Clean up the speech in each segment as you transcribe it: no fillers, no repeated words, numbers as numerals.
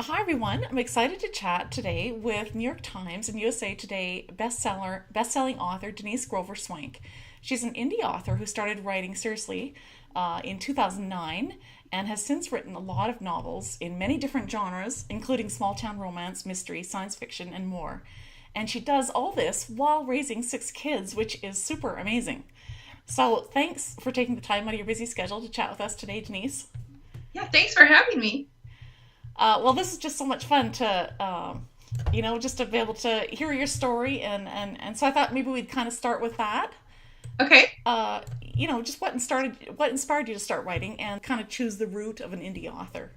Hi everyone. I'm excited to chat today with New York Times and USA Today best-selling author Denise Grover Swank. She's an indie author who started writing seriously in 2009 and has since written a lot of novels in many different genres, including small town romance, mystery, science fiction, and more. And she does all this while raising 6 kids, which is super amazing. So thanks for taking the time out of your busy schedule to chat with us today, Denise. Yeah, thanks for having me. Well, this is just so much fun to, just to be able to hear your story, and so I thought maybe we'd kind of start with that. Okay. Just what inspired you to start writing, and kind of choose the route of an indie author.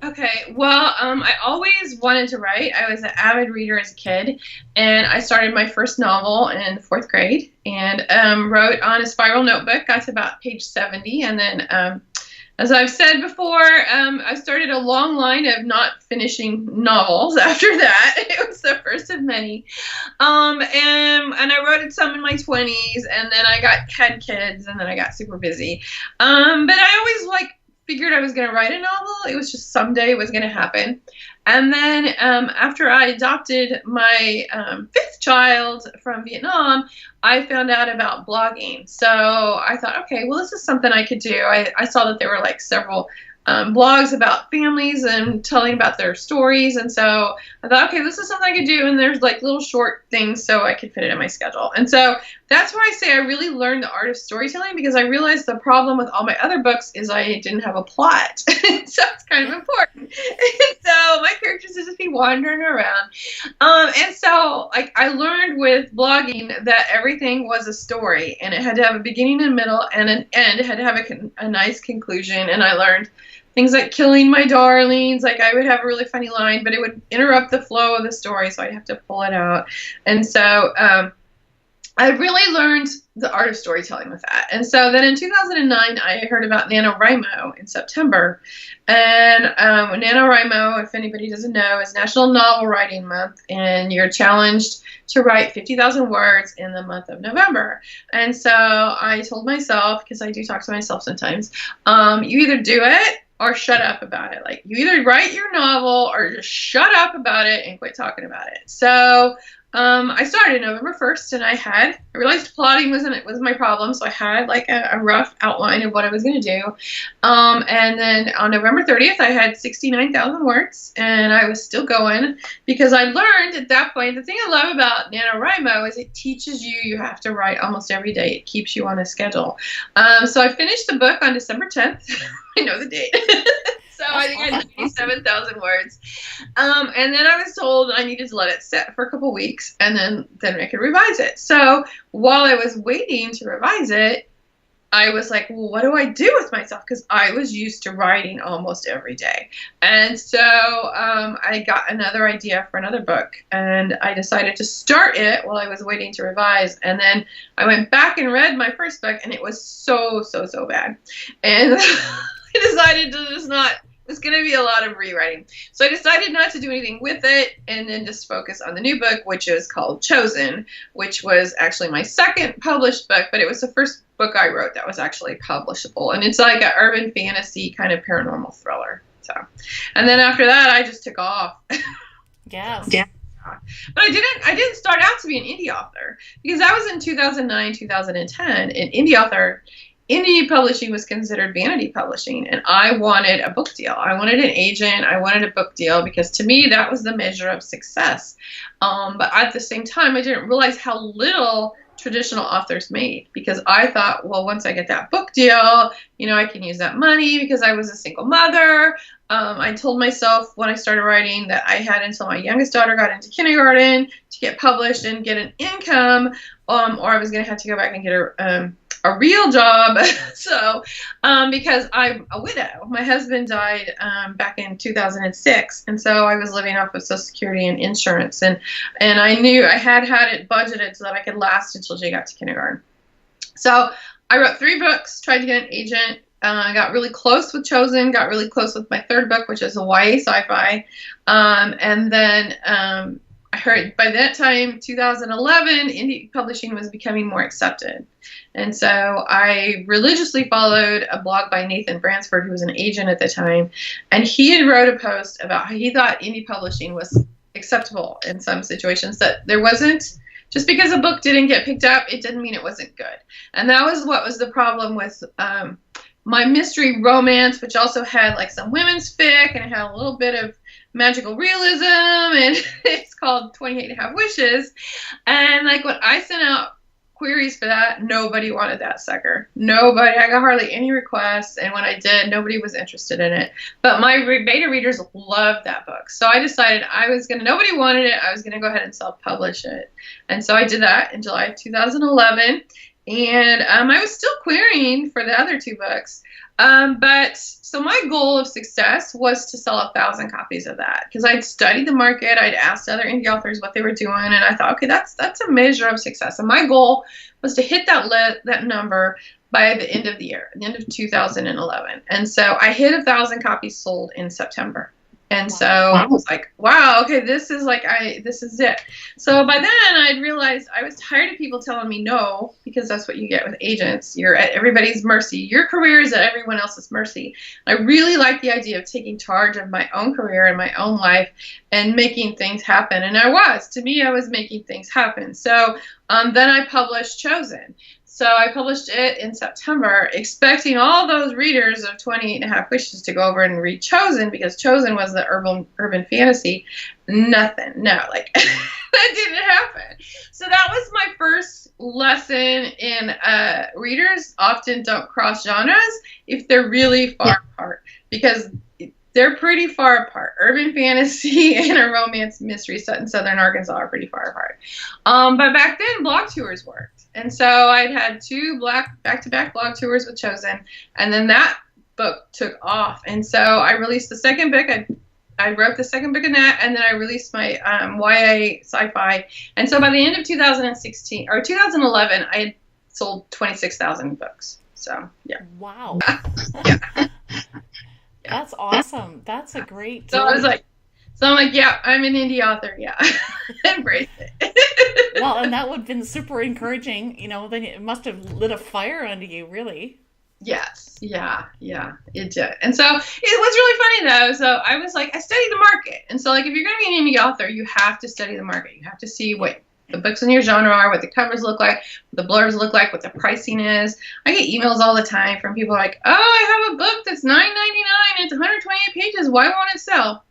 Okay. Well, I always wanted to write. I was an avid reader as a kid, and I started my first novel in fourth grade and wrote on a spiral notebook, got to about page 70, and then as I've said before, I started a long line of not finishing novels after that. It was the first of many. And I wrote some in my 20s, and then had kids, and then I got super busy. But I always figured I was going to write a novel. It was just someday it was going to happen. And then after I adopted my fifth child from Vietnam, I found out about blogging. So I thought, okay, well, this is something I could do. I saw that there were several blogs about families and telling about their stories. And so I thought, okay, this is something I could do. And there's little short things so I could fit it in my schedule. And so that's where I say I really learned the art of storytelling, because I realized the problem with all my other books is I didn't have a plot. So it's kind of important. So my characters would just be wandering around. And so I learned with blogging that everything was a story, and it had to have a beginning, a middle, and an end. It had to have a nice conclusion. And I learned things like killing my darlings. I would have a really funny line, but it would interrupt the flow of the story, so I'd have to pull it out. And so I really learned the art of storytelling with that. And so then in 2009, I heard about NaNoWriMo in September. And NaNoWriMo, if anybody doesn't know, is National Novel Writing Month, and you're challenged to write 50,000 words in the month of November. And so I told myself, because I do talk to myself sometimes, you either do it or shut up about it. You either write your novel or just shut up about it and quit talking about it. So I started November 1st, and I realized plotting was my problem, so I had a rough outline of what I was going to do. And then on November 30th, I had 69,000 words, and I was still going, because I learned at that point, the thing I love about NaNoWriMo is it teaches you have to write almost every day. It keeps you on a schedule. So I finished the book on December 10th. I know the date. So I think I had 97,000 words. And then I was told I needed to let it sit for a couple weeks, and then I could revise it. So while I was waiting to revise it, I was like, well, what do I do with myself? Because I was used to writing almost every day. And so I got another idea for another book, and I decided to start it while I was waiting to revise. And then I went back and read my first book, and it was so bad. And I decided to just not. It's going to be a lot of rewriting. So I decided not to do anything with it, and then just focus on the new book, which is called Chosen, which was actually my second published book, but it was the first book I wrote that was actually publishable. And it's like an urban fantasy kind of paranormal thriller. So, and then after that, I just took off. Yes. Yeah. But I didn't start out to be an indie author, because that was in 2009, 2010, and indie publishing was considered vanity publishing, and I wanted a book deal. I wanted an agent. I wanted a book deal, because to me, that was the measure of success. But at the same time, I didn't realize how little traditional authors made, because I thought, well, once I get that book deal, I can use that money, because I was a single mother. I told myself when I started writing that I had until my youngest daughter got into kindergarten to get published and get an income, or I was going to have to go back and get a real job. So, because I'm a widow, my husband died back in 2006, and so I was living off of Social Security and insurance, and I knew I had it budgeted so that I could last until she got to kindergarten. So I wrote 3 books, tried to get an agent. I got really close with Chosen, got really close with my third book, which is Hawaii sci-fi, and then I heard by that time, 2011, indie publishing was becoming more accepted. And so I religiously followed a blog by Nathan Bransford, who was an agent at the time. And he had wrote a post about how he thought indie publishing was acceptable in some situations, that there wasn't, just because a book didn't get picked up, it didn't mean it wasn't good. And that was what was the problem with my mystery romance, which also had like some women's fic, and it had a little bit of magical realism, and it's called 28 and a Half Wishes. And like when I sent out queries for that, nobody wanted that sucker. Nobody. I got hardly any requests, and when I did, nobody was interested in it. But my beta readers loved that book, so I decided nobody wanted it, I was gonna go ahead and self-publish it. And so I did that in July 2011, and I was still querying for the other two books. But so my goal of success was to sell 1,000 copies of that, because I'd studied the market, I'd asked other indie authors what they were doing, and I thought, okay, that's a measure of success. And my goal was to hit that number by the end of the year, the end of 2011. And so I hit 1,000 copies sold in September. And so I was like, wow, okay, this is it. So by then I'd realized I was tired of people telling me no, because that's what you get with agents. You're at everybody's mercy. Your career is at everyone else's mercy. I really liked the idea of taking charge of my own career and my own life and making things happen. And to me, I was making things happen. So then I published Chosen. So I published it in September, expecting all those readers of 28 and a Half Wishes to go over and read Chosen, because Chosen was the urban fantasy. Nothing. No, like that didn't happen. So that was my first lesson in readers often don't cross genres if they're really far apart, because they're pretty far apart. Urban fantasy and a romance mystery set in southern Arkansas are pretty far apart. But back then, blog tours worked. And so I'd had 2 back-to-back blog tours with Chosen, and then that book took off. And so I released the second book. I wrote the second book in that, and then I released my YA sci-fi. And so by the end of 2011, I had sold 26,000 books. So, yeah. Wow. Yeah. That's awesome. That's a great deal. So I'm like, yeah, I'm an indie author. Yeah. Embrace it. Well, and that would have been super encouraging. Then it must have lit a fire under you, really. Yes. Yeah, it did. And so it was really funny, though. So I was like, I studied the market. And so, like, if you're going to be an indie author, you have to study the market. You have to see what the books in your genre are, what the covers look like, what the blurs look like, what the pricing is. I get emails all the time from people like, oh, I have a book that's $9.99. It's 128 pages. Why won't it sell?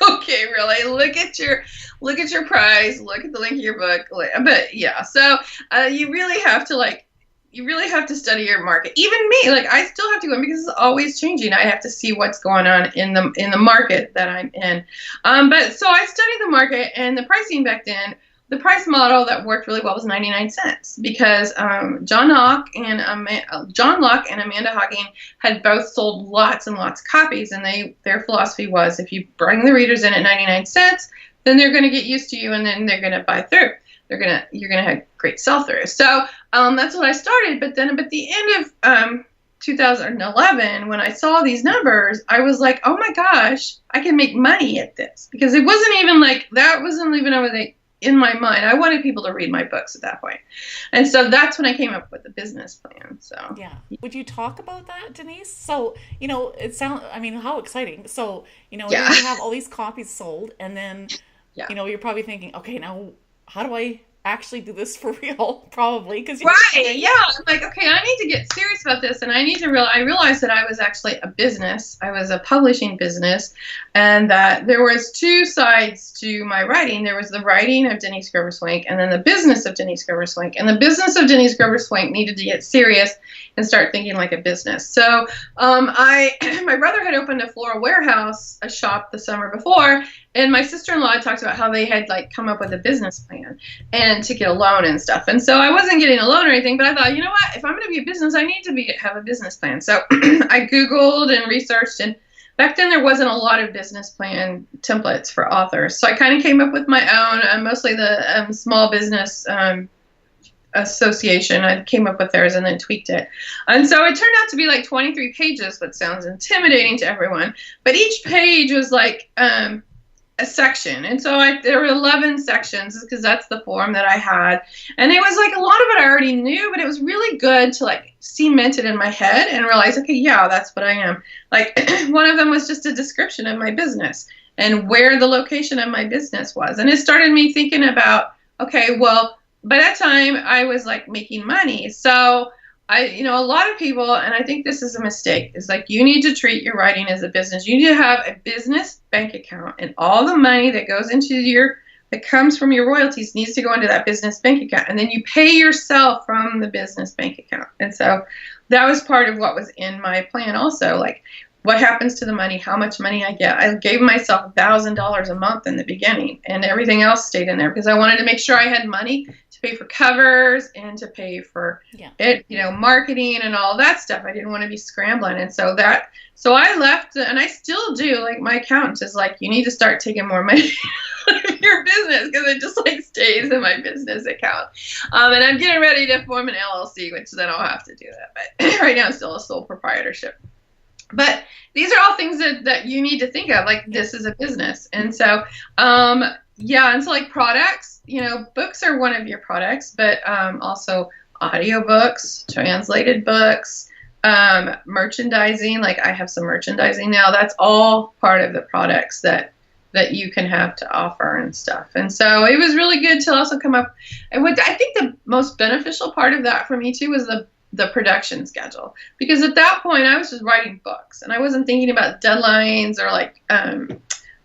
Okay, really? Look at your price. Look at the link of your book. But yeah, so you really have to study your market. Even me, like, I still have to go in, because it's always changing. I have to see what's going on in the market that I'm in. But so I studied the market, and the pricing back then. The price model that worked really well was 99 cents, because John Locke and Amanda Hocking had both sold lots and lots of copies, and their philosophy was, if you bring the readers in at 99 cents, then they're going to get used to you, and then they're going to buy through. You're going to have great sell-through. So that's what I started. But then at the end of 2011, when I saw these numbers, I was like, oh my gosh, I can make money at this, because it wasn't even like that. Wasn't even over the in my mind. I wanted people to read my books at that point. And so that's when I came up with the business plan. So yeah. Would you talk about that, Denise? So, how exciting. So, you have all these copies sold, and then, you're probably thinking, okay, now how do I actually do this for real? Probably. Right. Yeah. I'm like, okay, I need to get serious about this. And I realized that I was actually a business. I was a publishing business, and that there was 2 sides to my writing. There was the writing of Denise Grover Swank, and then the business of Denise Grover Swank. And the business of Denise Grover Swank needed to get serious and start thinking like a business. So my brother had opened a floral warehouse, a shop, the summer before, and my sister-in-law talked about how they had come up with a business plan and to get a loan and stuff. And so I wasn't getting a loan or anything, but I thought, you know what, if I'm going to be a business, I need to have a business plan. So I Googled and researched, and back then there wasn't a lot of business plan templates for authors. So I kind of came up with my own, mostly the Small Business Association. I came up with theirs and then tweaked it. And so it turned out to be like 23 pages, which sounds intimidating to everyone. But each page was like a section. And so there were 11 sections because that's the form that I had. And it was like a lot of it I already knew, but it was really good to like cement it in my head and realize, okay, yeah, that's what I am. Like one of them was just a description of my business and where the location of my business was. And it started me thinking about, okay, well, by that time I was like making money. So a lot of people, and I think this is a mistake, is like you need to treat your writing as a business. You need to have a business bank account, and all the money that goes into that comes from your royalties needs to go into that business bank account, and then you pay yourself from the business bank account. And so that was part of what was in my plan also, like what happens to the money, how much money I get. I gave myself $1,000 a month in the beginning, and everything else stayed in there because I wanted to make sure I had money to pay for covers and to pay for it, marketing and all that stuff. I didn't want to be scrambling. And so I left, and I still do, like my accountant is like, you need to start taking more money out of your business because it just like stays in my business account. And I'm getting ready to form an LLC, which then I'll have to do that. But right now I'm still a sole proprietorship. But these are all things that you need to think of, like this is a business. And so, and so like products, books are one of your products, but also audiobooks, translated books, merchandising, like I have some merchandising now. That's all part of the products that you can have to offer and stuff. And so it was really good to also come up. And what I think the most beneficial part of that for me too was the production schedule, because at that point I was just writing books and I wasn't thinking about deadlines or like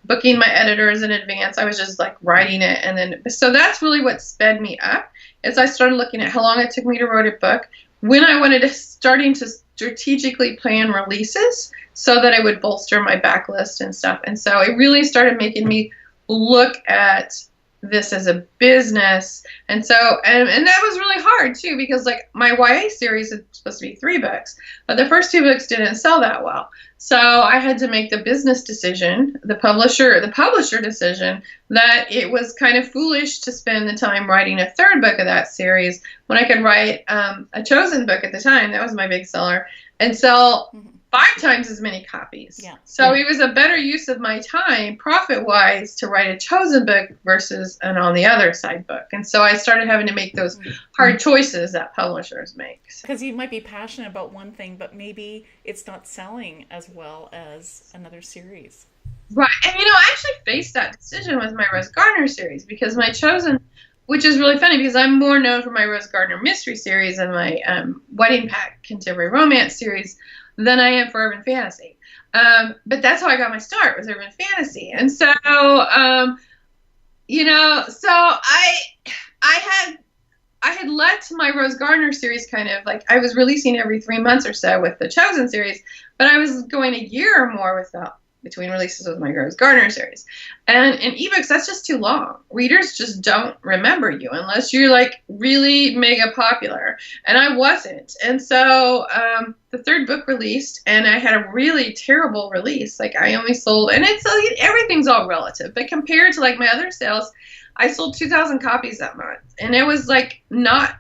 booking my editors in advance. I was just like writing it. And then so that's really what sped me up, as I started looking at how long it took me to write a book, when I wanted to starting to strategically plan releases so that I would bolster my backlist and stuff. And so it really started making me look at this as a business. And so, and that was really hard too, because like my YA series is supposed to be 3 books, but the first 2 books didn't sell that well. So I had to make the business decision, the publisher decision, that it was kind of foolish to spend the time writing a 3rd book of that series when I could write a chosen book at the time. That was my big seller, and sell 5 times as many copies. Yeah. So it was a better use of my time, profit-wise, to write a chosen book versus an on the other side book. And so I started having to make those hard choices that publishers make. Because you might be passionate about one thing, but maybe it's not selling as well as another series. Right. And, I actually faced that decision with my Rose Gardner series, because my chosen, which is really funny because I'm more known for my Rose Gardner mystery series and my Wedding Pack contemporary romance series than I am for urban fantasy. But that's how I got my start, was urban fantasy. And so, so I had let my Rose Gardner series kind of like, I was releasing every 3 months or so with the Chosen series, but I was going a year or more between releases with my Rose Gardner series. And in ebooks, that's just too long. Readers just don't remember you unless you're like really mega popular. And I wasn't. And so the 3rd book released, and I had a really terrible release. Like I only sold, and everything's all relative, but compared to like my other sales, I sold 2,000 copies that month. And it was like not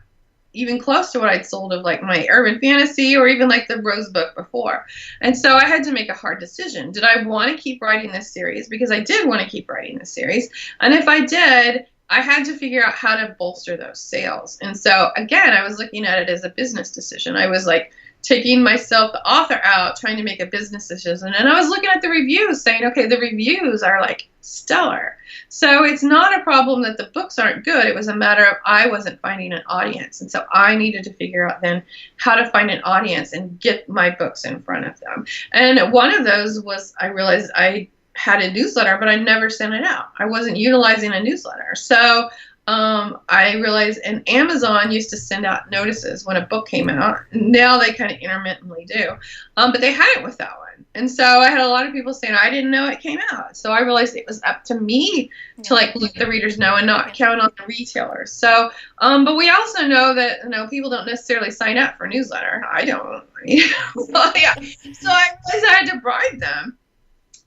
even close to what I'd sold of like my urban fantasy or even like the Rose book before. And so I had to make a hard decision. Did I want to keep writing this series? Because I did want to keep writing this series. And if I did, I had to figure out how to bolster those sales. And so again, I was looking at it as a business decision. I was like taking myself, the author, out, trying to make a business decision. And I was looking at the reviews saying, okay, the reviews are like stellar. So it's not a problem that the books aren't good. It was a matter of I wasn't finding an audience. And so I needed to figure out then how to find an audience and get my books in front of them. And one of those was, I realized I had a newsletter, but I never sent it out. I wasn't utilizing a newsletter. So I realized, and Amazon used to send out notices when a book came out. Now they kind of intermittently do. But they hadn't with that one. And so I had a lot of people saying, I didn't know it came out. So I realized it was up to me to like let the readers know and not count on the retailers. So, but we also know that, people don't necessarily sign up for newsletter. I don't. So yeah. So I realized I had to bribe them.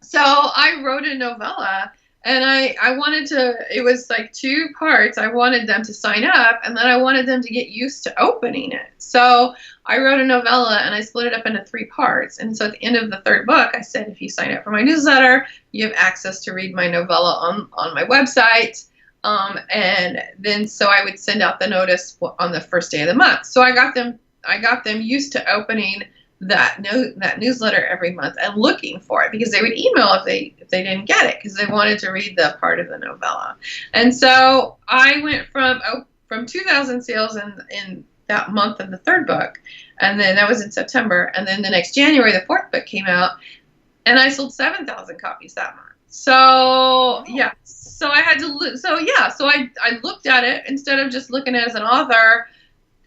So I wrote a novella And I wanted to, it was like 2 parts. I wanted them to sign up, and then I wanted them to get used to opening it. So I wrote a novella and I split it up into 3 parts. And so at the end of the 3rd book, I said, if you sign up for my newsletter, you have access to read my novella on my website. And then so I would send out the notice on the first day of the month. So I got them used to opening that newsletter every month and looking for it, because they would email if they didn't get it, because they wanted to read the part of the novella. And so I went from 2,000 sales in that month of the 3rd book, and then that was in September, and then the next January the 4th book came out, and I sold 7,000 copies that month. So yeah, so I had to so I looked at it, instead of just looking at it as an author.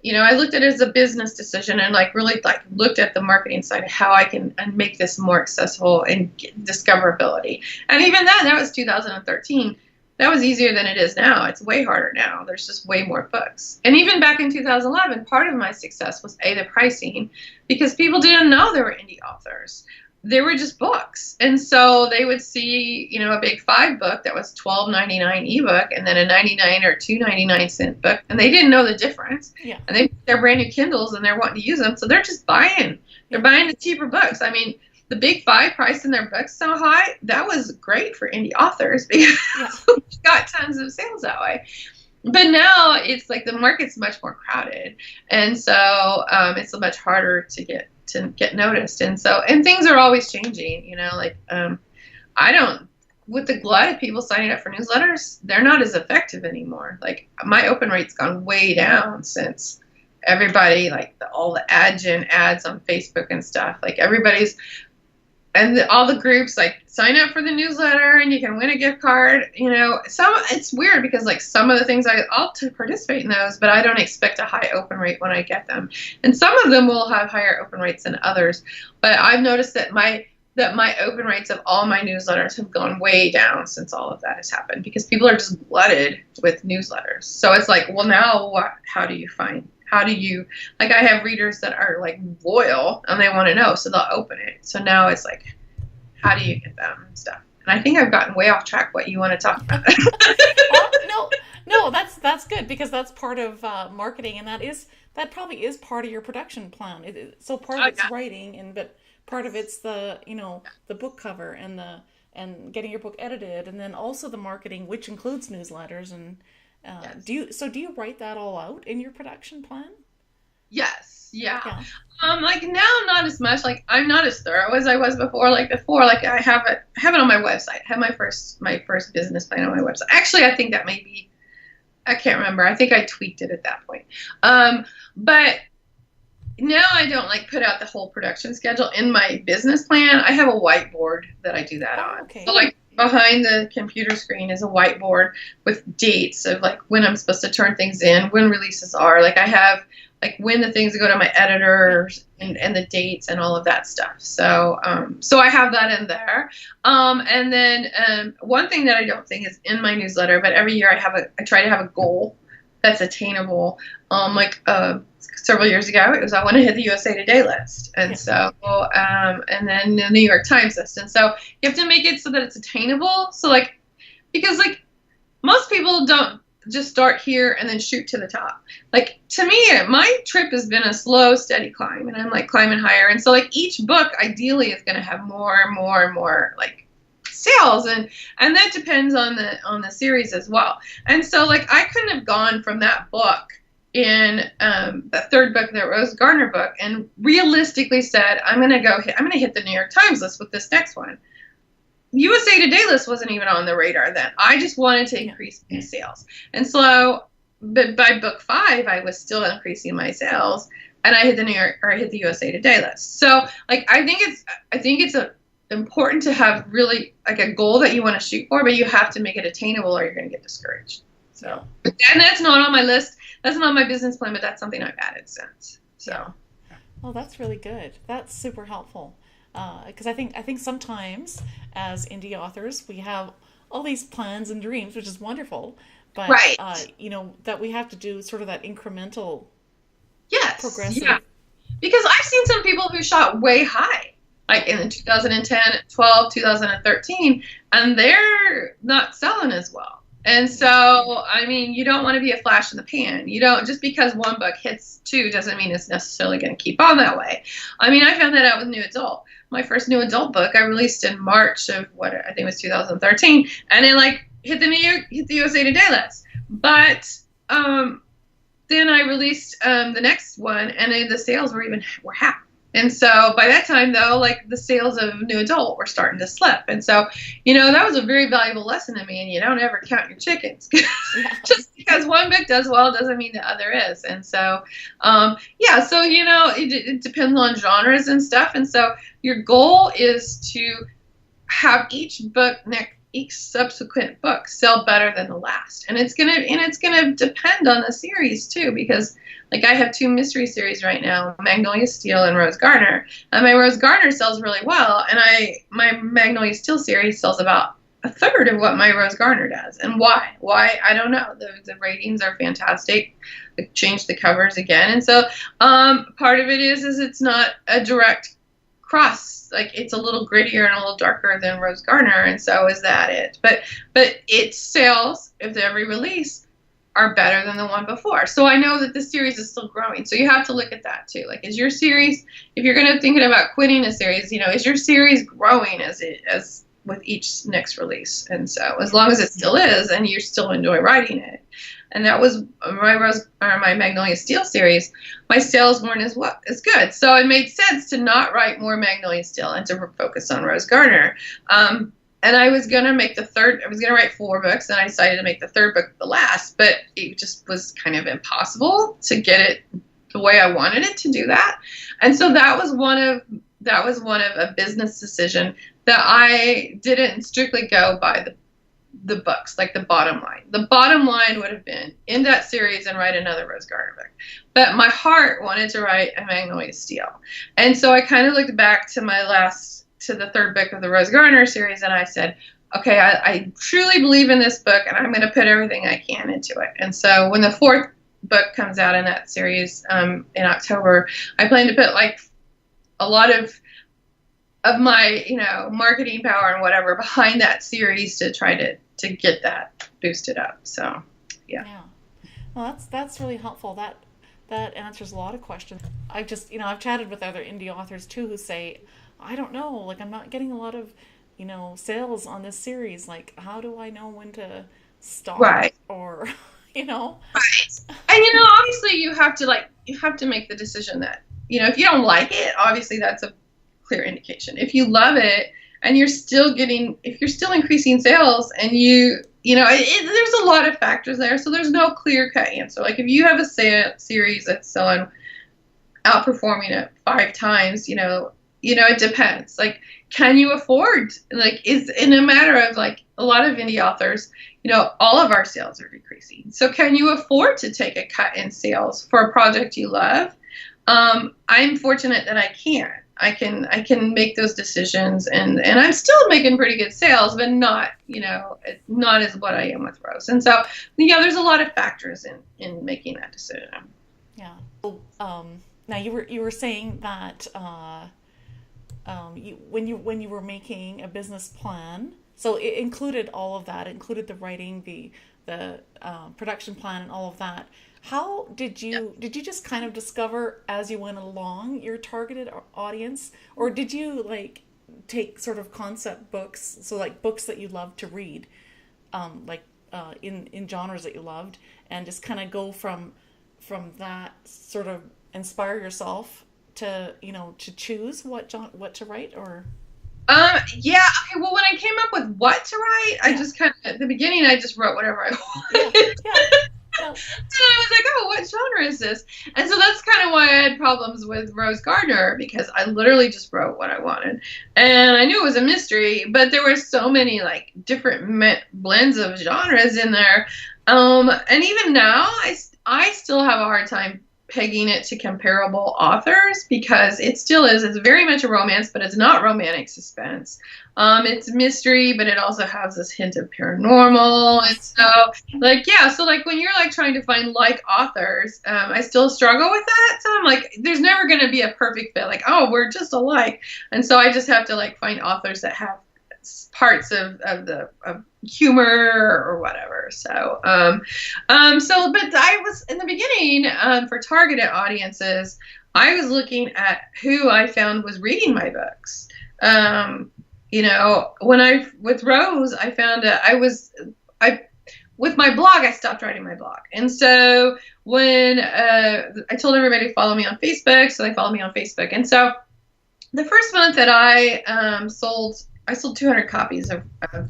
I looked at it as a business decision, and really looked at the marketing side of how I can make this more accessible and get discoverability. And even then, that was 2013. That was easier than it is now. It's way harder now. There's just way more books. And even back in 2011, part of my success was the pricing, because people didn't know there were indie authors. They were just books. And so they would see, a big 5 book that was $12.99 ebook, and then a 99 or $2.99 book, and they didn't know the difference. Yeah. And they're brand new Kindles and they're wanting to use them, so they're just buying. They're buying the cheaper books. I mean, the big 5 pricing their books so high, that was great for indie authors, because we got tons of sales that way. But now it's like the market's much more crowded, and so it's much harder to get noticed. And things are always changing, with the glut of people signing up for newsletters, they're not as effective anymore. Like, my open rate's gone way down since everybody, all the ad gen ads on Facebook and stuff, everybody's, and all the groups, sign up for the newsletter and you can win a gift card. It's weird, because some of the things I'll participate in those, but I don't expect a high open rate when I get them. And some of them will have higher open rates than others. But I've noticed that my open rates of all my newsletters have gone way down since all of that has happened, because people are just glutted with newsletters. So it's well, now what? How do you, I have readers that are loyal and they want to know, so they'll open it. So now it's how do you get them and stuff? And I think I've gotten way off track what you want to talk about. No, that's good, because that's part of marketing, and that probably is part of your production plan. So part of it's writing, but part of it's the book cover and getting your book edited, and then also the marketing, which includes newsletters. And yes. Do you write that all out in your production plan? Yes. Yeah. Now not as much. I'm not as thorough as I was before. I have it on my website. I have my first business plan on my website. Actually, I think that I can't remember. I think I tweaked it at that point. But now I don't put out the whole production schedule in my business plan. I have a whiteboard that I do that on. Okay. So behind the computer screen is a whiteboard with dates of when I'm supposed to turn things in, when releases are. I have when the things go to my editors and the dates and all of that stuff. So I have that in there. And then one thing that I don't think is in my newsletter, but every year I try to have a goal that's attainable. Several years ago, it was I want to hit the USA Today list, and so and then the New York Times list, and so you have to make it so that it's attainable. So because most people don't just start here and then shoot to the top. To me, my trip has been a slow, steady climb, and I'm climbing higher. And so each book ideally is going to have more and more and more sales, and that depends on the series as well. And so I couldn't have gone from that book in the 3rd book, the Rose Gardner book, and realistically said, I'm going to hit the New York Times list with this next one. USA Today list wasn't even on the radar then. I just wanted to increase my sales. And so, but by book 5, I was still increasing my sales, and I hit the USA Today list. So I think it's important to have really a goal that you want to shoot for, but you have to make it attainable or you're going to get discouraged. So, and that's not on my list. That's not my business plan, but that's something I've added since. So, well, that's really good. That's super helpful. Because I think sometimes as indie authors we have all these plans and dreams, which is wonderful, but that we have to do sort of that incremental, progressive. Yeah. Because I've seen some people who shot way high. like in 2010, 12, 2013, and they're not selling as well. And so, I mean, you don't want to be a flash in the pan. You don't, just because one book hits 2 doesn't mean it's necessarily going to keep on that way. I mean, I found that out with new adult. My first new adult book I released in March of what I think was 2013, and it like hit the USA Today list. But then I released the next one, and the sales were half. And so by that time, though, like the sales of new adult were starting to slip. And so, that was a very valuable lesson to me. And you don't ever count your chickens. Just because one book does well doesn't mean the other is. And so, so, it depends on genres and stuff. And so your goal is to have each subsequent book sell better than the last. And it's gonna depend on the series too, because like I have 2 mystery series right now, Magnolia Steel and Rose Garner. And my Rose Garner sells really well, and my Magnolia Steel series sells about a third of what my Rose Garner does. And why? Why? I don't know. The ratings are fantastic. I changed the covers again. And so part of it is it's not a direct cross. Like it's a little grittier and a little darker than Rose Garner, and so is that it. But its sales of every release are better than the one before. So I know that the series is still growing. So you have to look at that too. Like, is your series, if you're going to thinking about quitting a series, is your series growing as with each next release? And so as long as it still is, and you still enjoy writing it. And that was my Magnolia Steel series. My sales weren't as good. So it made sense to not write more Magnolia Steel and to focus on Rose Garner. And I was going to write 4 books, and I decided to make the 3rd book the last, but it just was kind of impossible to get it the way I wanted it to do that. And so that was one of a business decision that I didn't strictly go by the books, like the bottom line. The bottom line would have been end that series and write another Rose Garner book. But my heart wanted to write a Magnolia Steel. And so I kind of looked back to the 3rd book of the Rose Garner series, and I said, okay, I truly believe in this book, and I'm going to put everything I can into it. And so when the 4th book comes out in that series in October, I plan to put like a lot of my marketing power and whatever behind that series to try to get that boosted up. So yeah. Well, that's really helpful. That answers a lot of questions. I've chatted with other indie authors too who say, I don't know, like I'm not getting a lot of sales on this series. Like, how do I know when to stop? Right. Or right. And obviously you have to make the decision that if you don't like it, obviously that's a clear indication. If you love it and if you're still increasing sales, and there's a lot of factors there, so there's no clear cut answer. Like if you have a series that's selling, outperforming it 5 times, it depends. Like, can you afford? Like, is in a matter of like a lot of indie authors, all of our sales are decreasing. So, can you afford to take a cut in sales for a project you love? I'm fortunate that I can. I can make those decisions, and I'm still making pretty good sales, but not as what I am with Rose. And so there's a lot of factors in making that decision. Yeah. Now you were saying that when you were making a business plan, so it included all of that, included the writing, the production plan, and all of that. How did you just kind of discover as you went along your targeted audience, or did you like take sort of concept books, so like books that you love to read, in genres that you loved, and just kind of go from that, sort of inspire yourself to to choose what to write? Or yeah, okay, well, when I came up with what to write, I just kind of, at the beginning I just wrote whatever I wanted. Yeah. And I was like, oh, what genre is this? And so that's kind of why I had problems with Rose Garner, because I literally just wrote what I wanted. And I knew it was a mystery, but there were so many like different blends of genres in there. And even now, I still have a hard time pegging it to comparable authors because it still is. It's very much a romance, but it's not romantic suspense. It's mystery, but it also has this hint of paranormal. And so, like, yeah, so like when you're like trying to find like authors, I still struggle with that. So I'm like, there's never going to be a perfect fit. Like, oh, we're just alike. And so I just have to like find authors that have parts of humor or whatever. So, but I was in the beginning for targeted audiences. I was looking at who I found was reading my books. You know, with Rose, I found with my blog, I stopped writing my blog. And so when I told everybody to follow me on Facebook, so they followed me on Facebook. And so the first month that I sold 200 copies of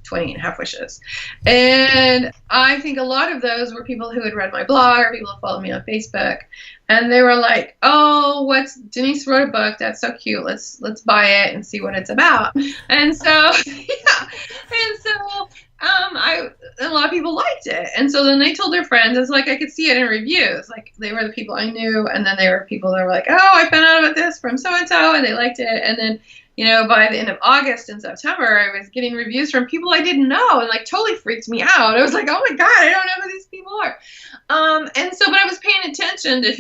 28 and a Half Wishes. And I think a lot of those were people who had read my blog or people who followed me on Facebook. And they were like, oh, Denise wrote a book. That's so cute. Let's buy it and see what it's about. And so, yeah. And so, a lot of people liked it. And so then they told their friends. It's like I could see it in reviews. Like they were the people I knew. And then there were people that were like, oh, I found out about this from so-and-so. And they liked it. And then, you know, by the end of August and September, I was getting reviews from people I didn't know and like totally freaked me out. I was like, oh my God, I don't know who these people are. And so, but I was paying attention to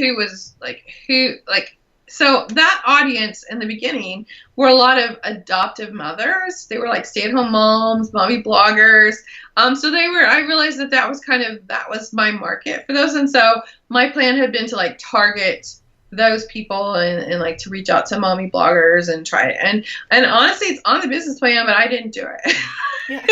so that audience in the beginning were a lot of adoptive mothers. They were like stay-at-home moms, mommy bloggers. So I realized that was my market for those. And so my plan had been to like target those people and like to reach out to mommy bloggers and try it. And honestly, it's on the business plan, but I didn't do it. Yeah.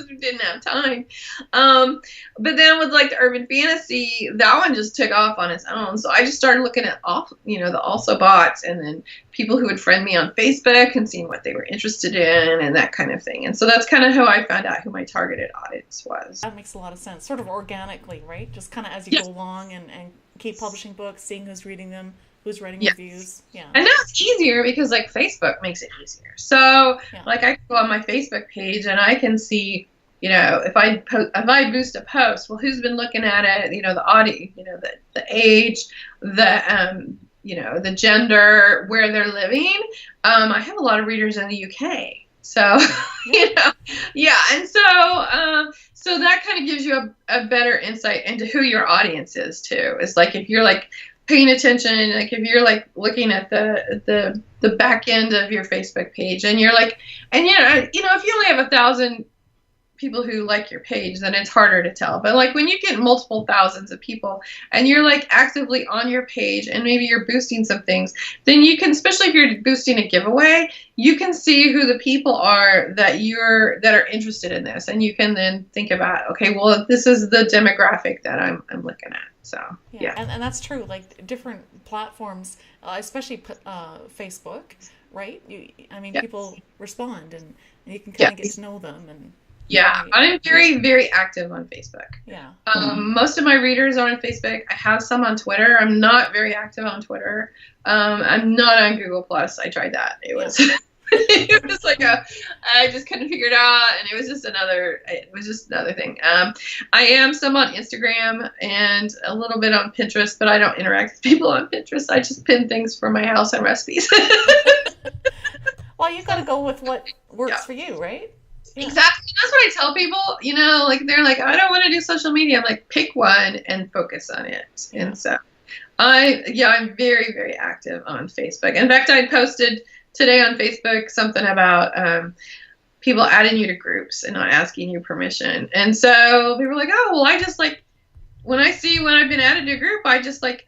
We didn't have time. But then with like the urban fantasy, that one just took off on its own. So I just started looking at the also bots and then people who would friend me on Facebook and seeing what they were interested in and that kind of thing. And so that's kind of how I found out who my targeted audience was. That makes a lot of sense. Sort of organically, right? Just kind of as you go along and keep publishing books, seeing who's reading them, who's writing reviews. Yeah. And now it's easier because like Facebook makes it easier. So like I can go on my Facebook page and I can see, you know, if I boost a post, well, who's been looking at it? You know, the audience, you know, the age, you know, the gender, where they're living. I have a lot of readers in the UK. So, you know, yeah. And so, so that kind of gives you a better insight into who your audience is too. It's like, if you're like paying attention, like if you're like looking at the back end of your Facebook page and you're like, and you know, if you only have 1,000 people who like your page, then it's harder to tell. But like when you get multiple thousands of people and you're like actively on your page and maybe you're boosting some things, then you can, especially if you're boosting a giveaway, you can see who the people are that are interested in this. And you can then think about, okay, well, this is the demographic that I'm looking at. So, yeah. And that's true. Like different platforms, especially Facebook, right? People respond and you can kind of get to know them and. Yeah, I'm very, very active on Facebook. Yeah. Most of my readers are on Facebook. I have some on Twitter. I'm not very active on Twitter. I'm not on Google Plus. I tried that. It was it was like I just couldn't figure it out, and it was just another thing. I am some on Instagram and a little bit on Pinterest, but I don't interact with people on Pinterest. I just pin things for my house and recipes. Well, you got to go with what works for you, right? Yeah. Exactly. That's what I tell people, you know, like they're like, I don't want to do social media. I'm like, pick one and focus on it. Yeah. And so I'm very, very active on Facebook. In fact, I posted today on Facebook something about people adding you to groups and not asking you permission. And so people were like, oh, well, I just like, when I've been added to a group, I just like,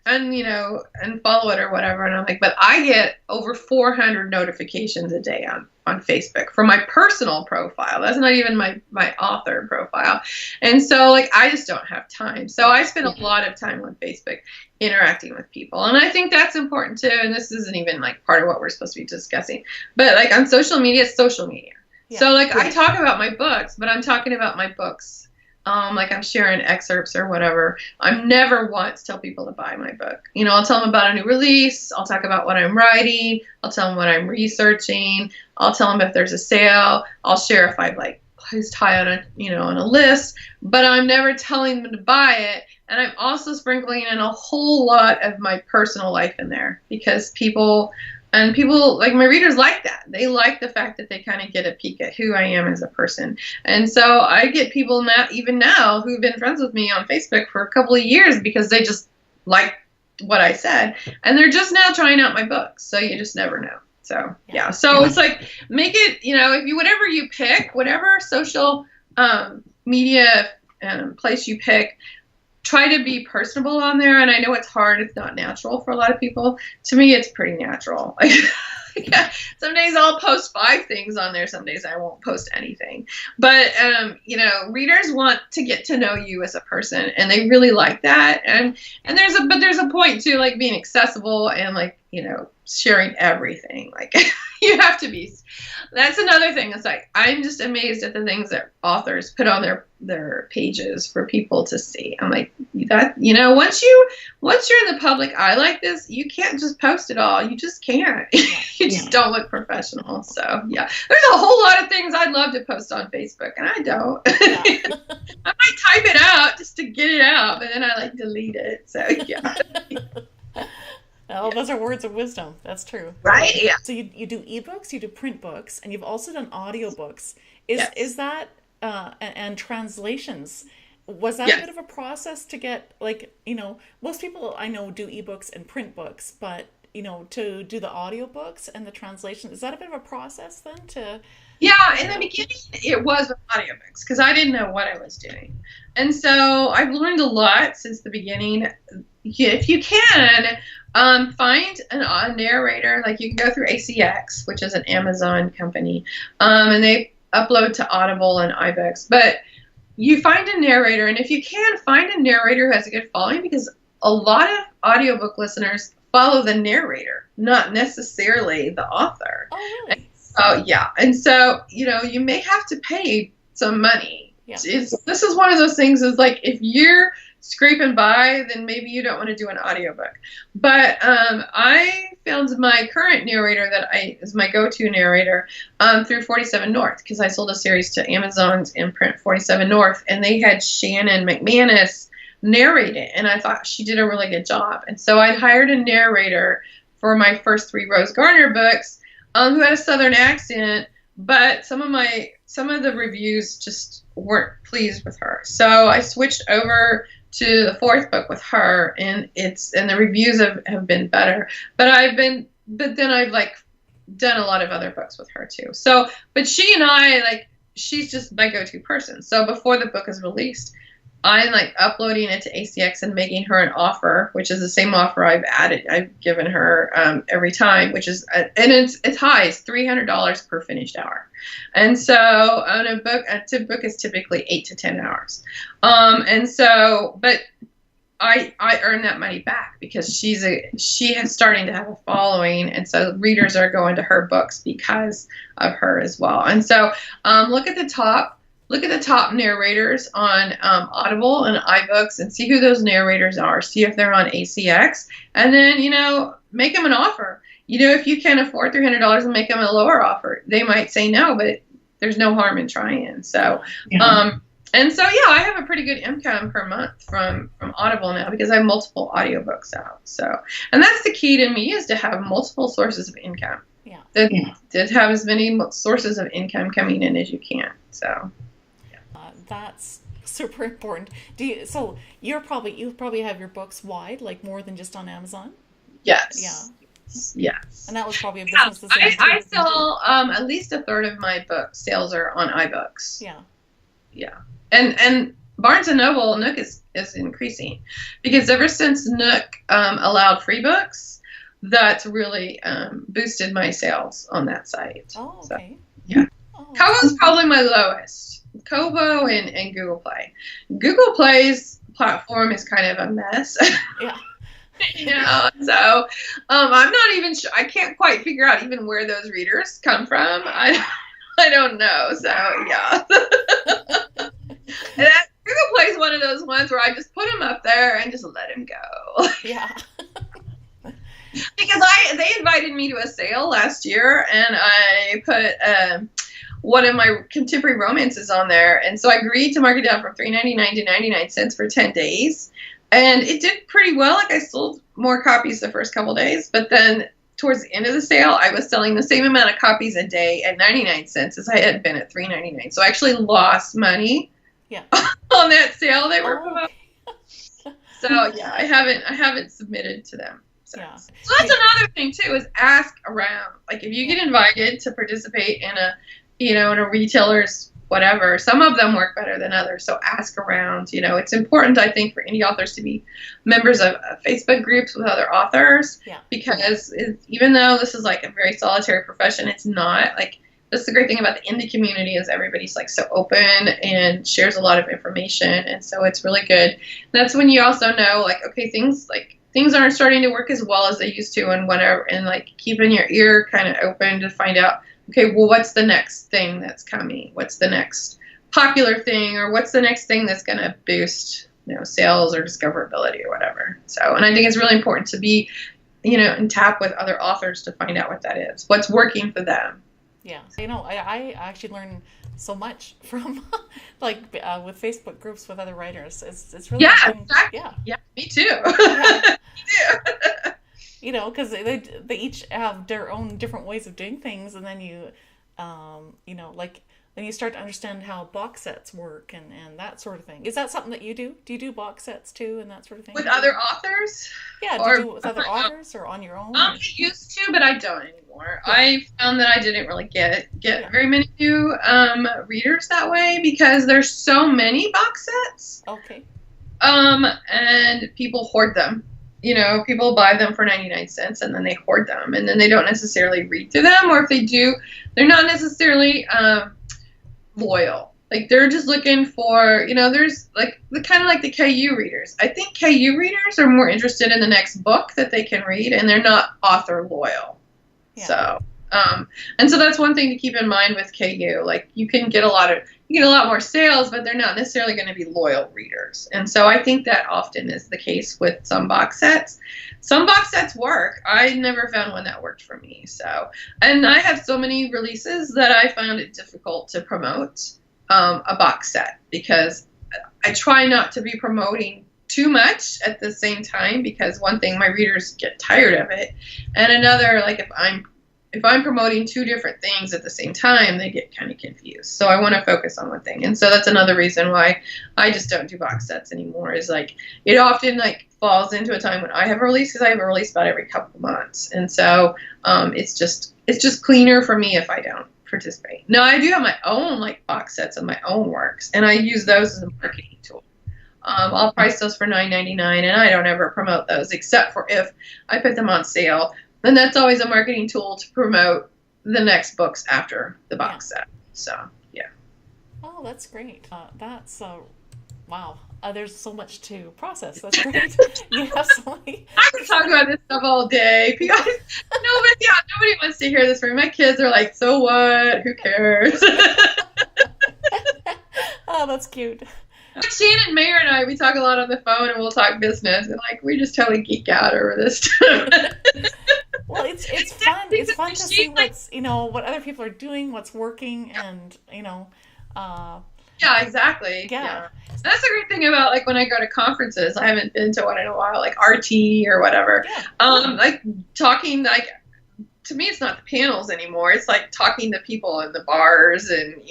unfollow it or whatever. And I'm like, but I get over 400 notifications a day on Facebook for my personal profile. That's not even my author profile. And so like, I just don't have time. So I spend a lot of time on Facebook interacting with people. And I think that's important too. And this isn't even like part of what we're supposed to be discussing, but like on social media, it's social media. Yeah. So like I talk about my books, but I'm talking about my books. Like I'm sharing excerpts or whatever. I never once tell people to buy my book. You know, I'll tell them about a new release. I'll talk about what I'm writing. I'll tell them what I'm researching. I'll tell them if there's a sale. I'll share if I've like placed high on a list, but I'm never telling them to buy it. And I'm also sprinkling in a whole lot of my personal life in there, because people like my readers like that. They like the fact that they kind of get a peek at who I am as a person. And so I get people even now who've been friends with me on Facebook for a couple of years because they just like what I said, and they're just now trying out my books. So you just never know. So yeah. So it's like, make it, if you, whatever you pick, whatever social media place you pick, try to be personable on there. And I know it's hard. It's not natural for a lot of people. To me, it's pretty natural. Some days I'll post 5 things on there. Some days I won't post anything. But, readers want to get to know you as a person, and they really like that. And there's a point to like being accessible and like, sharing everything. Like you have to be. That's another thing. It's like, I'm just amazed at the things that authors put on their pages for people to see. I'm like, that, once you're in the public eye like this, you can't just post it all. You just can't. You just don't look professional. So yeah, there's a whole lot of things I'd love to post on Facebook, and I don't. Yeah. I might type it out just to get it out, but then I like delete it. So yeah. Well, those are words of wisdom. That's true. Right. Yeah. So you do ebooks, you do print books, and you've also done audiobooks. Is that and translations? Was that a bit of a process to get, like, most people I know do ebooks and print books, but to do the audiobooks and the translation, is that a bit of a process then to? Yeah, in the beginning it was with audiobooks because I didn't know what I was doing. And so I've learned a lot since the beginning. If you can, find a narrator. Like, you can go through ACX, which is an Amazon company, and they upload to Audible and iBooks. But you find a narrator, and if you can, find a narrator who has a good following, because a lot of audiobook listeners follow the narrator, not necessarily the author. Oh, really? Yeah. And so, you may have to pay some money. Yeah. This is one of those things, is like, if you're scraping by, then maybe you don't want to do an audiobook. But I found my current narrator that is my go-to narrator through 47 North, because I sold a series to Amazon's imprint, 47 North, and they had Shannon McManus narrate it, and I thought she did a really good job. And so I hired a narrator for my first 3 Rose Garner books, who had a Southern accent, but some of the reviews just weren't pleased with her. So I switched over to the 4th book with her, and the reviews have been better. But then I've like done a lot of other books with her too. So, but she and I, she's just my go-to person. So before the book is released, I'm like uploading it to ACX and making her an offer, which is the same offer I've given her every time, which is, and it's high. It's $300 per finished hour. And so on a book is typically 8 to 10 hours. And so, but I earn that money back because she is starting to have a following, and so readers are going to her books because of her as well. And so look at the top narrators on Audible and iBooks and see who those narrators are. See if they're on ACX, and then make them an offer. If you can't afford $300 and make them a lower offer, they might say no, but there's no harm in trying. So and so I have a pretty good income per month from Audible now because I have multiple audiobooks out. So, and that's the key to me, is to have multiple sources of income. To have as many sources of income coming in as you can. So that's super important. So you probably have your books wide, like more than just on Amazon? Yes. Yeah. Yes. And that was probably a business decision. I sell at least a third of my book sales are on iBooks. Yeah. Yeah. And Barnes and Noble, Nook is increasing, because ever since Nook allowed free books, that's really boosted my sales on that site. Oh, okay. So, yeah. Oh. Kobo's probably my lowest. Kobo and Google Play. Google Play's platform is kind of a mess. Yeah. So I'm not even sure. I can't quite figure out even where those readers come from. I don't know. So yeah. Google Play is one of those ones where I just put them up there and just let them go. Yeah. Because they invited me to a sale last year, and I put one of my contemporary romances on there. And so I agreed to mark it down from $3.99 to 99 cents for 10 days. And it did pretty well. Like I sold more copies the first couple days, but then towards the end of the sale, I was selling the same amount of copies a day at 99 cents as I had been at $3.99. So I actually lost money on that sale they were promoting. So yeah, I haven't submitted to them. So that's another thing too, is ask around. Like if you get invited to participate in a retailer's whatever, some of them work better than others. So ask around. It's important, I think, for indie authors to be members of Facebook groups with other authors. Because even though this is like a very solitary profession, it's not. Like, that's the great thing about the indie community, is everybody's like so open and shares a lot of information. And so it's really good. And that's when you also know, like, okay, things aren't starting to work as well as they used to, and like keeping your ear kind of open to find out, okay, well, what's the next thing that's coming? What's the next popular thing, or what's the next thing that's going to boost, sales or discoverability or whatever. So, and I think it's really important to be, in tap with other authors to find out what that is, what's working for them. Yeah. I actually learn so much from with Facebook groups with other writers. It's really exactly. Yeah, me too. Me too. Because they each have their own different ways of doing things, and then then you start to understand how box sets work and that sort of thing. Is that something that you do? Do you do box sets too and that sort of thing? With other authors? Yeah, do you do it with other authors or on your own? I used to, but I don't anymore. Yeah. I found that I didn't really get very many new readers that way, because there's so many box sets. Okay. And people hoard them. People buy them for 99 cents and then they hoard them, and then they don't necessarily read through them, or if they do, they're not necessarily loyal. Like, they're just looking for, there's like the kind of like the KU readers. I think KU readers are more interested in the next book that they can read, and they're not author loyal. Yeah. So, and so that's one thing to keep in mind with KU. Like, you get a lot more sales, but they're not necessarily going to be loyal readers. And so I think that often is the case with some box sets. Some box sets work. I never found one that worked for me. So, and I have so many releases that I found it difficult to promote a box set, because I try not to be promoting too much at the same time, because one thing, my readers get tired of it, and another, like if I'm promoting two different things at the same time, they get kind of confused. So I want to focus on one thing. And so that's another reason why I just don't do box sets anymore, is like, it often like falls into a time when I have a release, because I have a release about every couple of months. And so it's just cleaner for me if I don't participate. Now, I do have my own like box sets of my own works, and I use those as a marketing tool. I'll price those for $9.99, and I don't ever promote those except for if I put them on sale. And that's always a marketing tool to promote the next books after the box set. So, yeah. Oh, that's great. Wow. There's so much to process. That's great. You have so many. I could talk about this stuff all day. Nobody wants to hear this from me. My kids are like, so what? Who cares? Oh, that's cute. Shannon Mayer and I, we talk a lot on the phone, and we'll talk business, and like we just totally geek out over this stuff. Well, it's fun. It's fun to see what's what other people are doing, what's working, and Yeah, exactly. Yeah. That's the great thing about like when I go to conferences. I haven't been to one in a while, like RT or whatever. Yeah. Like talking, like, to me, it's not the panels anymore. It's like talking to people in the bars and,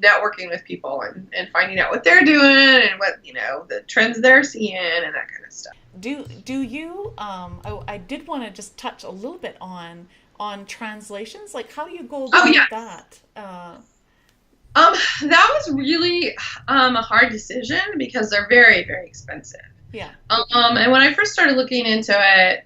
networking with people and finding out what they're doing and what, the trends they're seeing and that kind of stuff. Do you, I did want to just touch a little bit on translations. Like, how do you go about that? That was really a hard decision, because they're very, very expensive. Yeah. And when I first started looking into it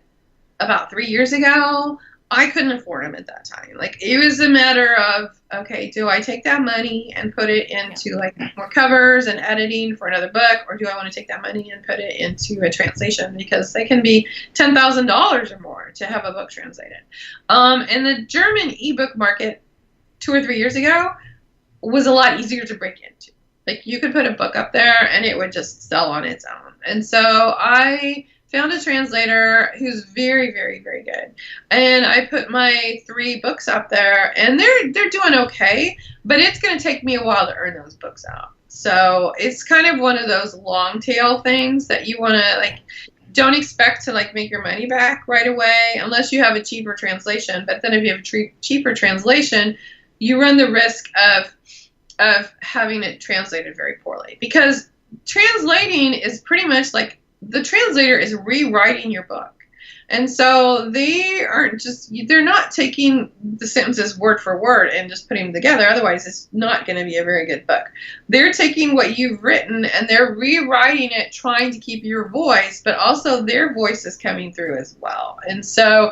about 3 years ago, I couldn't afford them at that time. Like, it was a matter of, okay, do I take that money and put it into like more covers and editing for another book, or do I want to take that money and put it into a translation, because they can be $10,000 or more to have a book translated. And the German ebook market 2 or 3 years ago was a lot easier to break into. Like, you could put a book up there and it would just sell on its own. And so I found a translator who's very, very, very good. And I put my 3 books up there, and they're doing okay, but it's going to take me a while to earn those books out. So it's kind of one of those long tail things that you want to, like, don't expect to, like, make your money back right away unless you have a cheaper translation. But then if you have a cheaper translation, you run the risk of having it translated very poorly, because translating is pretty much like the translator is rewriting your book. And so they're not taking the sentences word for word and just putting them together. Otherwise, it's not going to be a very good book. They're taking what you've written and they're rewriting it, trying to keep your voice, but also their voice is coming through as well. And so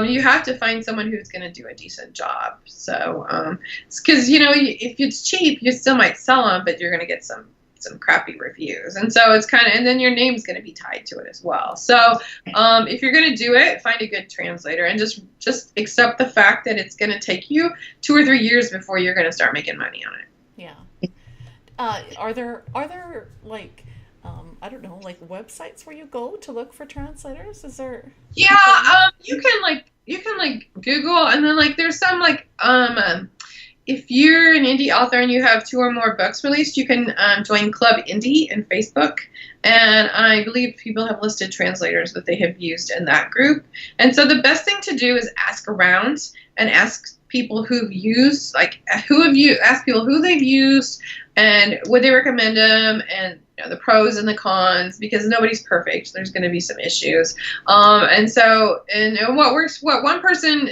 you have to find someone who's going to do a decent job. So because, if it's cheap, you still might sell them, but you're going to get some crappy reviews. And so it's kind of, and then your name's going to be tied to it as well. So if you're going to do it, find a good translator and just accept the fact that it's going to take you 2 or 3 years before you're going to start making money on it. Yeah. Are there like, I don't know, like websites where you go to look for translators? Is there? Yeah. You can Google, and then like, there's some like, if you're an indie author and you have 2 or more books released, you can join Club Indie in Facebook. And I believe people have listed translators that they have used in that group. And so the best thing to do is ask around and ask people who've used, ask people who they've used and would they recommend them, and the pros and the cons, because nobody's perfect. There's going to be some issues. And what one person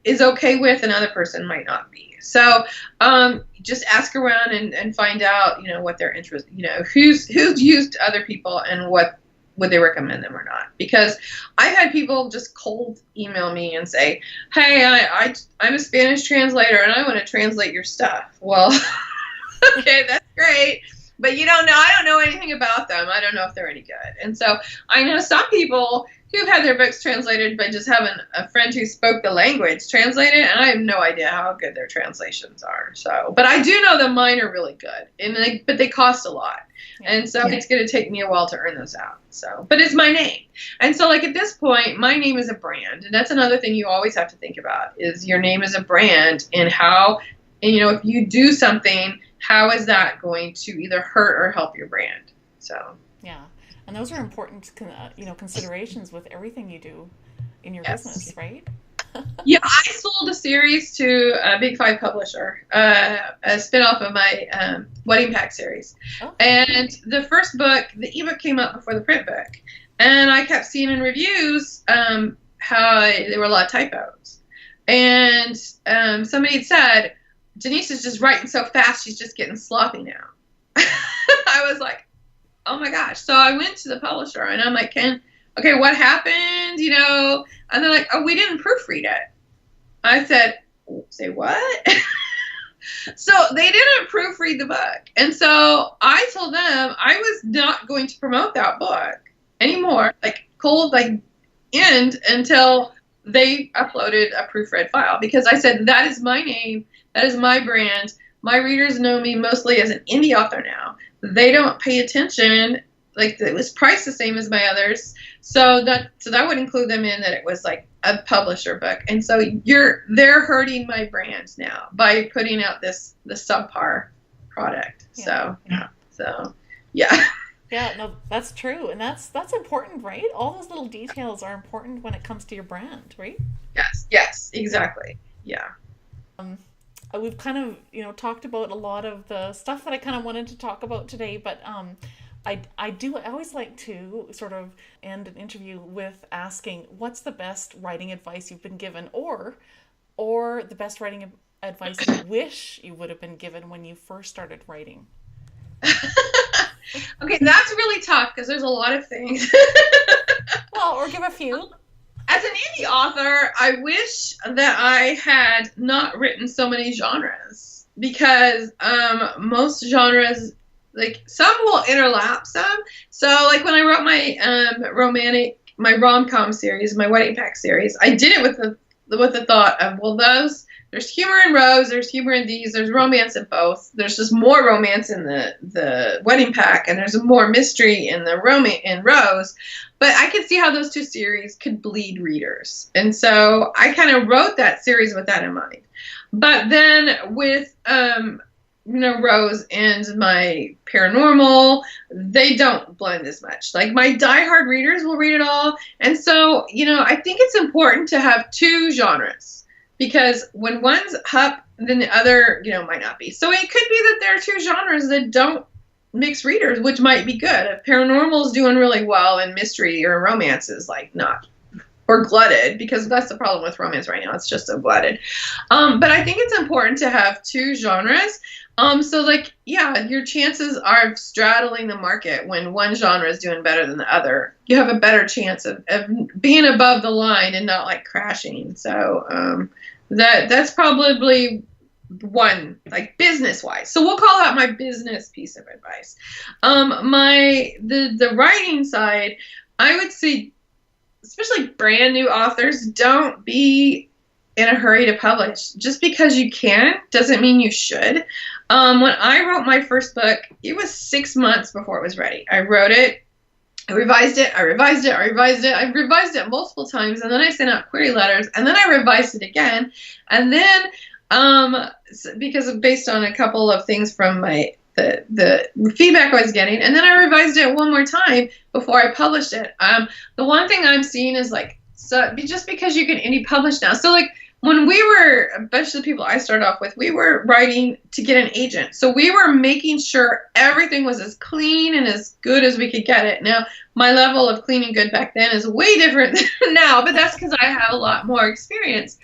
is okay with, another person might not be. So just ask around and find out, what their interest, who's used other people and what would they recommend them or not. Because I've had people just cold email me and say, hey, I'm a Spanish translator and I want to translate your stuff. Well, okay, that's great. But I don't know anything about them. I don't know if they're any good. And so I know some people who've had their books translated by just having a friend who spoke the language translate it, and I have no idea how good their translations are. So, but I do know that mine are really good, but they cost a lot. Yeah. And so it's going to take me a while to earn those out. So, but it's my name. And so like at this point, my name is a brand. And that's another thing you always have to think about is your name is a brand, and if you do something, how is that going to either hurt or help your brand? So, yeah. And those are important, considerations with everything you do in your business, right? Yeah, I sold a series to a Big 5 publisher, a spinoff of my Wedding Pack series. Oh. And the first book, the ebook came out before the print book. And I kept seeing in reviews how there were a lot of typos. And somebody had said, Denise is just writing so fast, she's just getting sloppy now. I was like, oh my gosh. So I went to the publisher and I'm like, okay, what happened? And they're like, oh, we didn't proofread it. I said, say what? So they didn't proofread the book. And so I told them I was not going to promote that book anymore, end until they uploaded a proofread file, because I said, that is my name. That is my brand. My readers know me mostly as an indie author now. They don't pay attention. Like, it was priced the same as my others. So that would include them in that it was like a publisher book. And so they're hurting my brand now by putting out the subpar product. Yeah. Yeah. Yeah, no, that's true. And that's important, right? All those little details are important when it comes to your brand, right? Yes, exactly. Yeah. We've kind of, talked about a lot of the stuff that I kind of wanted to talk about today, but I always like to sort of end an interview with asking, what's the best writing advice you've been given, or the best writing advice you wish you would have been given when you first started writing? Okay, that's really tough because there's a lot of things. Well, or give a few. As an indie author, I wish that I had not written so many genres, because most genres, like, some will interlap some. So like when I wrote my rom-com series, my Wedding Pack series, I did it with the thought of, well, those There's humor in Rose, there's humor in these, there's romance in both. There's just more romance in the Wedding Pack, and there's more mystery in the in Rose. But I could see how those two series could bleed readers. And so I kind of wrote that series with that in mind. But then with Rose and my paranormal, they don't blend as much. Like my diehard readers will read it all. And so, I think it's important to have two genres, because when one's up, then the other, might not be. So it could be that there are two genres that don't mix readers, which might be good. If paranormal is doing really well and mystery or romance is like not, or glutted, because that's the problem with romance right now. It's just so glutted. But I think it's important to have two genres. So like, yeah, your chances are of straddling the market when one genre is doing better than the other. You have a better chance of being above the line and not like crashing. So that's probably one, like business wise. So we'll call that my business piece of advice. The writing side, I would say, especially brand new authors, don't be in a hurry to publish. Just because you can doesn't mean you should. When I wrote my first book, it was 6 months before it was ready. I wrote it, I revised it, I revised it, I revised it, I revised it multiple times, and then I sent out query letters, and then I revised it again, and then because based on a couple of things from the feedback I was getting, and then I revised it one more time before I published it. The one thing I'm seeing is like, so just because you can indie publish now, so like when we were, especially the people I started off with, we were writing to get an agent, so we were making sure everything was as clean and as good as we could get it. Now my level of clean and good back then is way different than now, but that's because I have a lot more experience.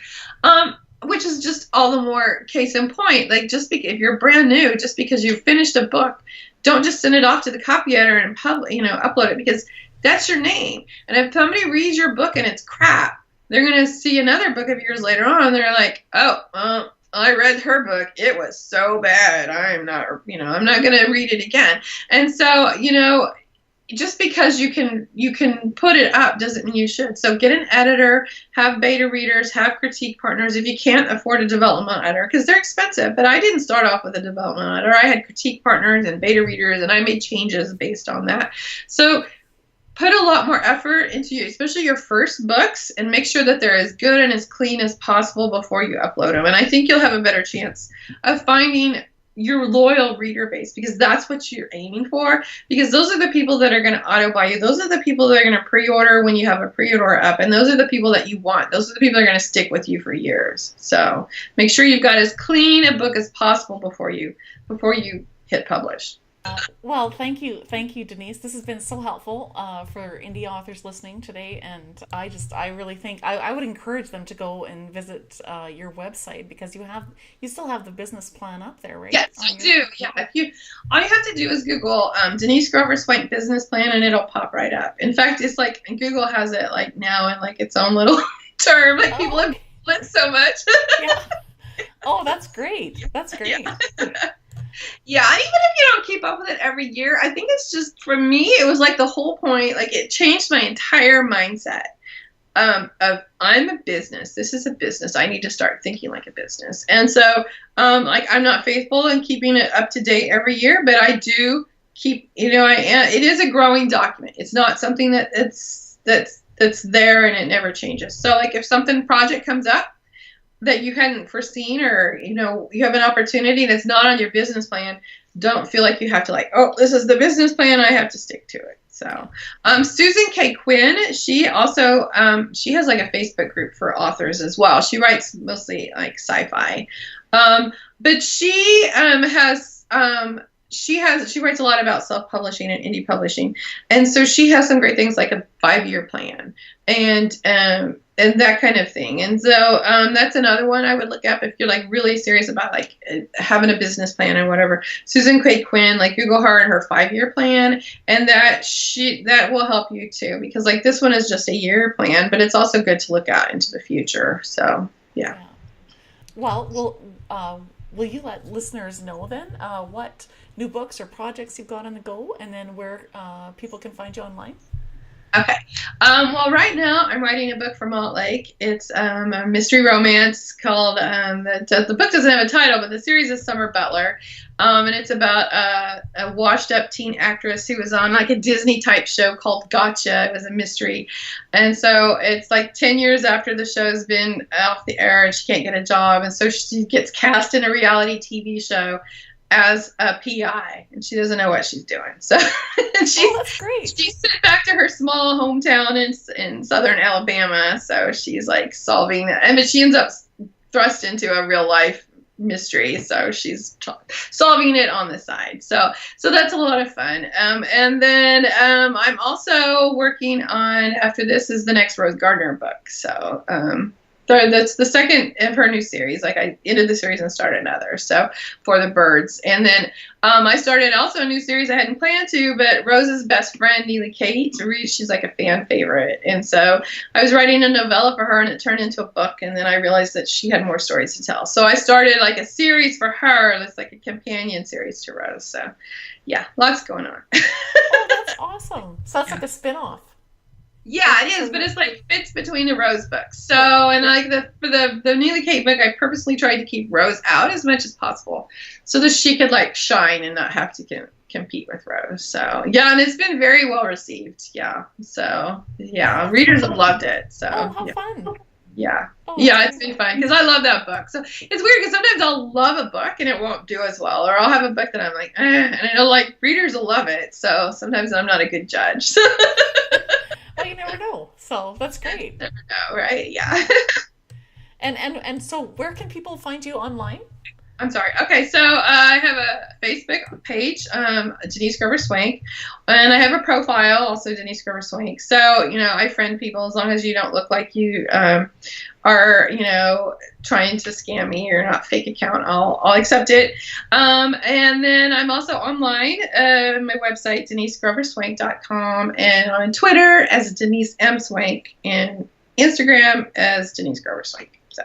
Which is just all the more case in point. Like, if you're brand new, just because you finished a book, don't just send it off to the copy editor and upload it, because that's your name. And if somebody reads your book and it's crap, they're going to see another book of yours later on, and they're like, oh, I read her book. It was so bad. I'm not going to read it again. And so, just because you can put it up doesn't mean you should. So get an editor, have beta readers, have critique partners. If you can't afford a development editor, because they're expensive, but I didn't start off with a development editor. I had critique partners and beta readers, and I made changes based on that. So put a lot more effort into especially your first books, and make sure that they're as good and as clean as possible before you upload them. And I think you'll have a better chance of finding your loyal reader base, because that's what you're aiming for, because those are the people that are going to auto buy you. Those are the people that are going to pre-order when you have a pre-order up, and those are the people that you want. Those are the people that are going to stick with you for years. So make sure you've got as clean a book as possible before you hit publish. Well, thank you, Denise. This has been so helpful for indie authors listening today, and I really think I would encourage them to go and visit your website, because you still have the business plan up there, right? Yes, I do. Yeah, all you have to do is Google Denise Grover Swank business plan, and it'll pop right up. In fact, it's like Google has it like now in like its own little term. Like people have it so much. Yeah. Oh, that's great. That's great. Yeah. Yeah, and even if you don't keep up with it every year, I think it's just, for me, it was like the whole point, like it changed my entire mindset of I'm a business. This is a business. I need to start thinking like a business. And so, like I'm not faithful in keeping it up to date every year, but I do keep, it is a growing document. It's not something that's there and it never changes. So like if project comes up that you hadn't foreseen, or you have an opportunity that's not on your business plan, don't feel like you have to this is the business plan, I have to stick to it. So Susan K. Quinn, she also she has like a Facebook group for authors as well. She writes mostly like sci-fi, but she writes a lot about self-publishing and indie publishing, and so she has some great things like a 5-year plan and that kind of thing. And so that's another one I would look up if you're like really serious about like having a business plan or whatever. Susan K. Quinn, like Google her and her 5-year plan, and that will help you too, because like this one is just a year plan, but it's also good to look out into the future. So yeah. Well, will you let listeners know then what new books or projects you've got on the go, and then where people can find you online? Okay. Well, right now I'm writing a book for Malt Lake. It's a mystery romance called, the book doesn't have a title, but the series is Summer Butler. And it's about a washed up teen actress who was on like a Disney type show called Gotcha. It was a mystery. And so it's like 10 years after the show's been off the air and she can't get a job. And so she gets cast in a reality TV show as a PI, and she doesn't know what she's doing. So that's great. She's sent back to her small hometown in southern Alabama. So she's like solving that, but she ends up thrust into a real life mystery. So she's solving it on the side. So that's a lot of fun. And then I'm also working on, after this is the next Rose Gardner book. So that's the second of her new series. Like I ended the series and started another. So for the birds. And then I started also a new series I hadn't planned to, but Rose's best friend, Neely Kate, she's like a fan favorite. And so I was writing a novella for her and it turned into a book. And then I realized that she had more stories to tell. So I started like a series for her. It's like a companion series to Rose. So yeah, lots going on. Oh, that's awesome. So that's like a spin-off. Yeah, it is, but it's like fits between the Rose books. So, and like for the Neely Kate book, I purposely tried to keep Rose out as much as possible, so that she could like shine and not have to compete with Rose. So yeah, and it's been very well received. Yeah, so yeah, readers have loved it. So how fun! Yeah. Yeah, it's been fun because I love that book. So it's weird because sometimes I'll love a book and it won't do as well, or I'll have a book that I'm like, and it'll like readers will love it. So sometimes I'm not a good judge. Well, you never know. So that's great. Never know, right? Yeah. And so where can people find you online? I'm sorry. Okay, so I have a Facebook page, Denise Grover Swank, and I have a profile, also Denise Grover Swank. So, I friend people as long as you don't look like you are, trying to scam me or not fake account, I'll accept it. And then I'm also online, my website, DeniseGroverSwank.com, and on Twitter as Denise M. Swank, and Instagram as Denise Grover Swank. So.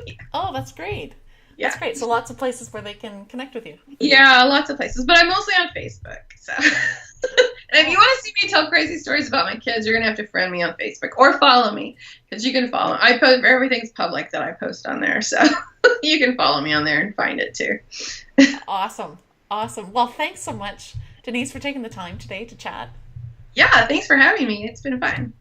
Yeah. Oh, that's great. Yeah. That's great. So lots of places where they can connect with you. Yeah, lots of places. But I'm mostly on Facebook. So and if you want to see me tell crazy stories about my kids, you're going to have to friend me on Facebook or follow me, because you can follow. I post, everything's public that I post on there. So you can follow me on there and find it too. Awesome. Well, thanks so much, Denise, for taking the time today to chat. Yeah, thanks for having me. It's been fun.